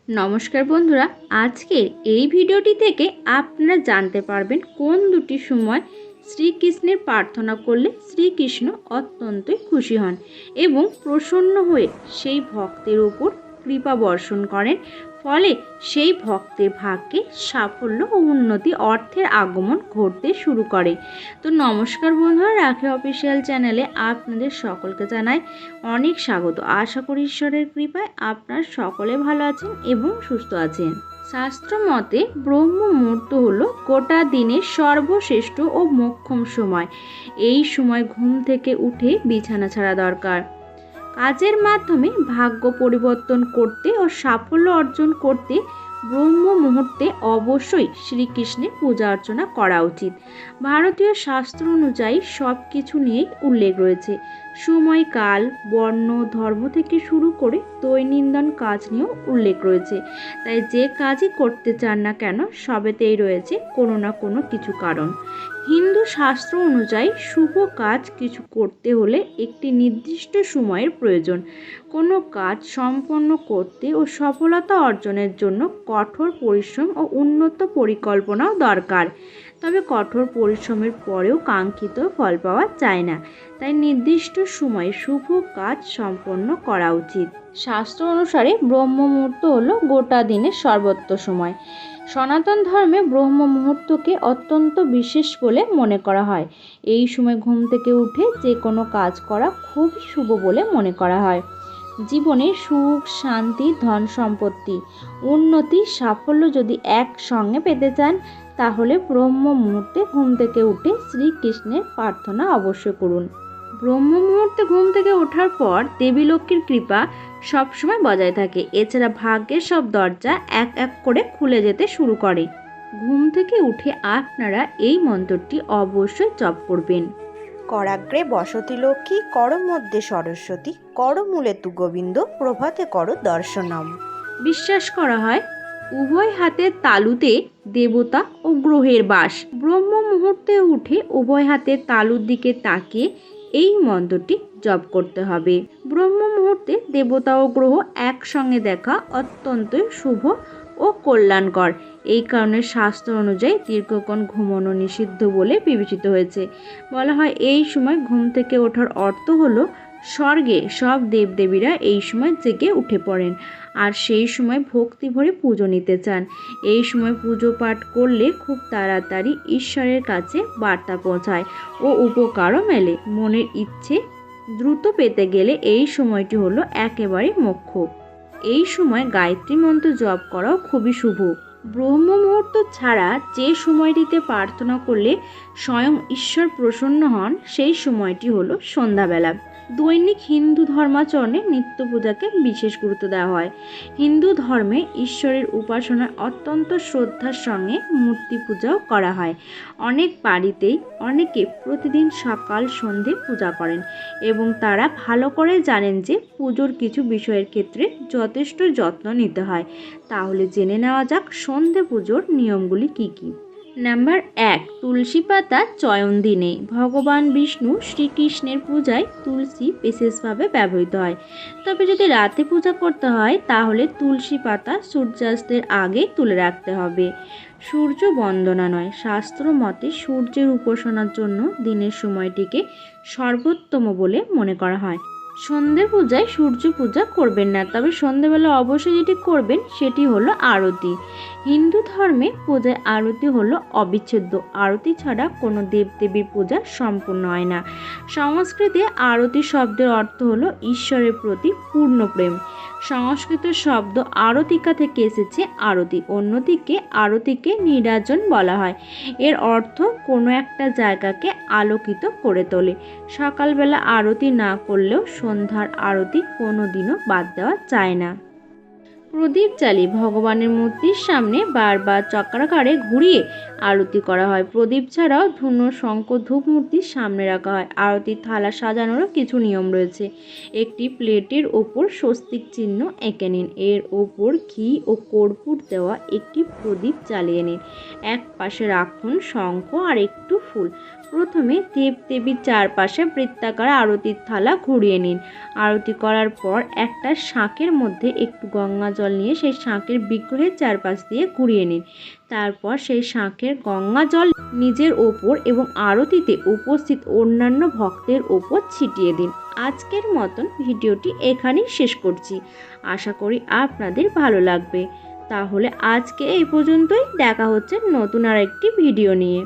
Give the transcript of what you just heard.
নমস্কার বন্ধুরা, আজকের এই ভিডিওটি থেকে আপনারা জানতে পারবেন কোন দুটি সময় শ্রীকৃষ্ণের প্রার্থনা করলে শ্রীকৃষ্ণ অত্যন্তই খুশি হন এবং প্রসন্ন হয়ে সেই ভক্তের উপর কৃপা বর্ষণ করেন। ফলে সেই ভক্তের ভাগ্যে সাফল্য ও উন্নতি, অর্থের আগমন ঘটতে শুরু করে। তো নমস্কার বন্ধুরা, রাখি অফিসিয়াল চ্যানেলে আপনাদের সকলকে জানাই অনেক স্বাগত। আশা করি ঈশ্বরের কৃপায় আপনার সকলে ভালো আছেন এবং সুস্থ আছেন। শাস্ত্র মতে ব্রহ্ম মুহূর্ত হলো গোটা দিনের সর্বশ্রেষ্ঠ ও মোক্ষম সময়। এই সময় ঘুম থেকে উঠে বিছানা ছাড়া দরকার। কাজের মাধ্যমে ভাগ্য পরিবর্তন করতে ও সাফল্য অর্জন করতে ব্রহ্ম মুহূর্তে অবশ্যই শ্রীকৃষ্ণের পূজা অর্চনা করা উচিত। ভারতীয় শাস্ত্র অনুযায়ী সব কিছু নিয়েই উল্লেখ রয়েছে। সময়, কাল, বর্ণ, ধর্ম থেকে শুরু করে দৈনন্দিন কাজ নিয়েও উল্লেখ রয়েছে। তাই যে কাজই করতে চান না কেন, সবেতেই রয়েছে কোনো না কোনো কিছু কারণ। হিন্দু শাস্ত্র অনুযায়ী শুভ কাজ কিছু করতে হলে একটি নির্দিষ্ট সময়ের প্রয়োজন। কোনো কাজ সম্পন্ন করতে ও সফলতা অর্জনের জন্য কঠোর পরিশ্রম ও উন্নত পরিকল্পনাও দরকার। তবে কঠোর পরিশ্রমের পরেও কাঙ্ক্ষিত ফল পাওয়া যায় না। তাই নির্দিষ্ট সময়ে শুভ কাজ সম্পন্ন করা উচিত। শাস্ত্র অনুসারে ব্রহ্ম মুহূর্ত হলো গোটা দিনের সর্বোচ্চ সময়। সনাতন ধর্মে ব্রহ্ম মুহূর্তকে অত্যন্ত বিশেষ বলে মনে করা হয়। এই সময় ঘুম থেকে উঠে যে কোনো কাজ করা খুবই শুভ বলে মনে করা হয়। জীবনে সুখ, শান্তি, ধন সম্পত্তি, উন্নতি, সাফল্য যদি একসঙ্গে পেতে চান, তাহলে ব্রহ্ম মুহূর্তে ঘুম থেকে উঠে শ্রীকৃষ্ণের প্রার্থনা অবশ্যই করুন। ব্রহ্ম মুহূর্তে ঘুম থেকে ওঠার পর দেবী লক্ষ্মীর কৃপা সবসময় বজায় থাকে। এছাড়া ভাগ্যের সব দরজা এক এক করে খুলে যেতে শুরু করে। ঘুম থেকে উঠে আপনারা এই মন্ত্রটি অবশ্যই জপ করবেন। করাগ্রে বসতি লক্ষ্মী, কর মধ্যে সরস্বতী, কর মূলে তু গোবিন্দ, প্রভাতে কর দর্শনম। বিশ্বাস করা হয় উভয় হাতের তালুতে দেবতা ও গ্রহের বাস। ব্রহ্ম মুহূর্তে উঠে উভয় হাতের তালুর দিকে তাকিয়ে এই মন্ত্রটি জপ করতে হবে। ব্রহ্ম মুহূর্তে দেবতা ও গ্রহ একসঙ্গে দেখা অত্যন্ত শুভ ও কল্যাণকর। এই কারণে শাস্ত্র অনুযায়ী দীর্ঘক্ষণ ঘুমানো নিষিদ্ধ বলে বিবেচিত হয়েছে। বলা হয় এই সময় ঘুম থেকে ওঠার অর্থ হলো স্বর্গে সব দেবদেবীরা এই সময় জেগে উঠে পড়েন আর সেই সময় ভক্তি ভরে পুজো নিতে চান। এই সময় পুজো পাঠ করলে খুব তাড়াতাড়ি ঈশ্বরের কাছে বার্তা পৌঁছায় ও উপকারও মেলে। মনের ইচ্ছে দ্রুত পেতে গেলে এই সময়টি হলো একেবারে মোক্ষম। এই সময় গায়ত্রী মন্ত্র জপ করাও খুবই শুভ। ব্রহ্ম মুহূর্ত ছাড়া যে সময়টিতে প্রার্থনা করলে স্বয়ং ঈশ্বর প্রসন্ন হন, সেই সময়টি হলো সন্ধ্যাবেলা। দৈনিক হিন্দু ধর্মাচরণে নিত্য পূজাকে বিশেষ গুরুত্ব দেওয়া হয়। হিন্দু ধর্মে ঈশ্বরের উপাসনায় অত্যন্ত শ্রদ্ধার সঙ্গে মূর্তি পূজাও করা হয়। অনেক বাড়িতেই অনেকে প্রতিদিন সকাল সন্ধে পূজা করেন এবং তারা ভালো করে জানেন যে পুজোর কিছু বিষয়ের ক্ষেত্রে যথেষ্ট যত্ন নিতে হয়। তাহলে জেনে নেওয়া যাক সন্ধে পুজোর নিয়মগুলি কি কি। নাম্বার 1, তুলসী পাতা চয়ন দিনে। ভগবান বিষ্ণু শ্রীকৃষ্ণের পূজায় তুলসী বিশেষভাবে ব্যবহৃত হয়। তবে যদি রাতে পূজা করতে হয় তাহলে তুলসী পাতা সূর্যাস্তের আগে তুলে রাখতে হবে। সূর্য বন্দনা নয়। শাস্ত্র মতে সূর্যের উপাসনার জন্য দিনের সময়টিকে সর্বোত্তম বলে মনে করা হয়। সন্ধে পূজায় সূর্য পূজা করবেন না, তবে সন্ধেবেলা অবশ্যই যেটি করবেন সেটি হলো আরতি। হিন্দু ধর্মে পূজায় আরতি হলো অবিচ্ছেদ্য। আরতি ছাড়া কোনো দেবদেবীর পূজা সম্পূর্ণ হয় না। সংস্কৃতে আরতি শব্দের অর্থ হলো ঈশ্বরের প্রতি পূর্ণ প্রেম। সংস্কৃত শব্দ আরতিকা থেকে এসেছে আরতি। অন্যদিকে আরতিকে নীরাজন বলা হয়। এর অর্থ কোনো একটা জায়গাকে আলোকিত করে তোলে। সকালবেলা আরতি না করলেও সন্ধ্যার আরতি কোনোদিনও বাদ দেওয়া যায় না। প্রদীপ জ্বালিয়ে ভগবানের মূর্তির সামনে বারবার চক্রাকারে ঘুরিয়ে আরতি করা হয়। প্রদীপ ছাড়াও ধূনো, শঙ্খ, ধূপ মূর্তির সামনে রাখা হয়। আরতির থালা সাজানোরও কিছু নিয়ম রয়েছে। একটি প্লেটের ওপর স্বস্তিক চিহ্ন এঁকে নিন। এর ওপর ঘি ও কর্পূর দেওয়া একটি প্রদীপ জ্বালিয়ে নিন। এক পাশে রাখুন শঙ্খ আর একটু ফুল। প্রথমে দেবদেবীর চারপাশে বৃত্তাকার আরতির থালা ঘুরিয়ে নিন। আরতি করার পর একটা শাঁখের মধ্যে একটু গঙ্গা জল নিয়ে সেই শাঁখের বিগ্রহের চারপাশ দিয়ে ঘুরিয়ে নিন। তারপর সেই শাঁখের গঙ্গা জল নিজের ওপর এবং আরতিতে উপস্থিত অন্যান্য ভক্তের ওপর ছিটিয়ে দিন। আজকের মতন ভিডিওটি এখানেই শেষ করছি। আশা করি আপনাদের ভালো লাগবে। তাহলে আজকে এই পর্যন্তই, দেখা হচ্ছে নতুন আরেকটি ভিডিও নিয়ে।